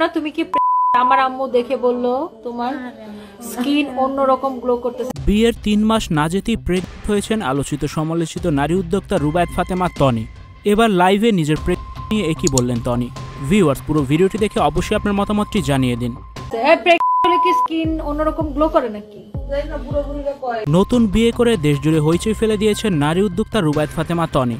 না তুমি কি আমার আম্মু দেখে বললো তোমার স্কিন অন্যরকম গ্লো করতেছে। বিয়ের 3 মাস না যেতেই প্রেগনেন্ট হয়েছেন আলোচিত সমালোচিত নারী উদ্যোক্তা রুবায়েত ফাতেমা তনি। এবার লাইভে নিজের প্রেগনেন্সি নিয়ে একই বললেন তনি। ভিউয়ার্স, পুরো ভিডিওটি দেখে অবশ্যই আপনার মতামতটি জানিয়ে দিন। কি স্কিন অন্যরকম গ্লো করে নাকি? নতুন বিয়ে করে দেশজুড়ে হইচই ফেলে দিয়েছেন নারী উদ্যোক্তা রুবায়েত ফাতেমা তনি।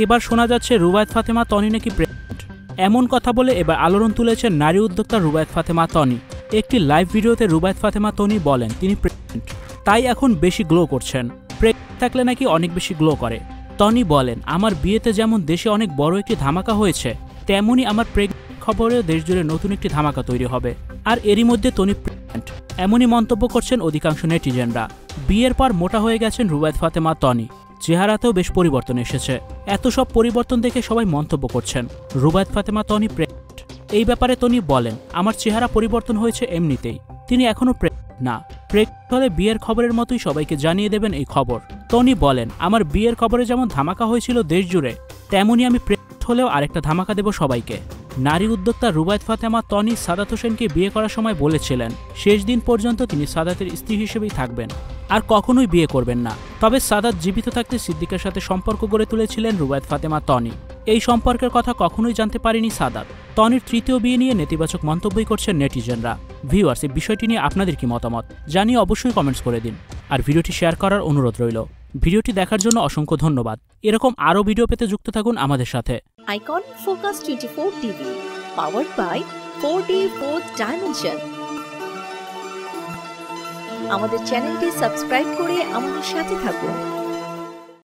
এবার শোনা যাচ্ছে রুবায়েত ফাতেমা তনি নাকি প্রেগনেন্ট। এমন কথা বলে এবার আলোড়ন তুলেছেন নারী উদ্যোক্তা রুবায়েত ফাতেমা তনি। একটি লাইভ ভিডিওতে রুবায়েত ফাতেমা তনি বলেন তিনি প্রেগনেন্ট, তাই এখন বেশি গ্লো করছেন। প্রেগনেন্ট থাকলে নাকি অনেক বেশি গ্লো করে। তনি বলেন, আমার বিয়েতে যেমন দেশে অনেক বড় একটি ধামাকা হয়েছে, তেমনই আমার প্রেগনেন্ট খবরেও দেশজুড়ে নতুন একটি ধামাকা তৈরি হবে। আর এরই মধ্যে তনি প্রেগনেন্ট, এমনই মন্তব্য করছেন অধিকাংশ নেটিজেনরা। বিয়ের পর মোটা হয়ে গেছেন রুবায়েত ফাতেমা তনি, চেহারাতেও বেশ পরিবর্তন এসেছে। এত সব পরিবর্তন দেখে সবাই মন্তব্য করছেন রুবায়েত ফাতেমা তনি প্রেগনেন্ট। এই ব্যাপারে তনি বলেন, আমার চেহারা পরিবর্তন হয়েছে এমনিতেই, তিনি এখনো প্রেগনেন্ট না। প্রেগনেন্ট হলে বিয়ের খবরের মতোই সবাইকে জানিয়ে দেবেন এই খবর। তনি বলেন, আমার বিয়ের খবরে যেমন ধামাকা হয়েছিল দেশ জুড়ে, তেমনই আমি প্রেগনেন্ট হলেও আরেকটা ধামাকা দেব সবাইকে। নারী উদ্যোক্তা রুবায়েত ফাতেমা তনি সাদাত হোসেনকে বিয়ে করার সময় বলেছিলেন শেষ দিন পর্যন্ত তিনি সাদাতের স্ত্রী হিসেবেই থাকবেন, আর কখনোই বিয়ে করবেন না। তবে সাদাত জীবিত থাকতে সিদ্দিকের সাথে সম্পর্ক গড়ে তুলেছিলেন রুবায়েত ফাতেমা তনি। এই সম্পর্কের কথা কখনোই জানতে পারেনি সাদাত। তনির তৃতীয় বিয়ে নিয়ে নেতিবাচক মন্তব্যই করছেন নেটিজেনরা। ভিউয়ার্স, এই বিষয়টি নিয়ে আপনাদের কি মতামত জানিয়ে অবশ্যই কমেন্টস করে দিন, আর ভিডিওটি শেয়ার করার অনুরোধ রইল। ভিডিওটি দেখার জন্য অসংখ্য ধন্যবাদ। এরকম আরও ভিডিও পেতে যুক্ত থাকুন আমাদের সাথে। Icon focus 24 TV, powered by 4D Fourth Dimension। আমাদের চ্যানেলটি সাবস্ক্রাইব করে আমাদের সাথে থাকুন।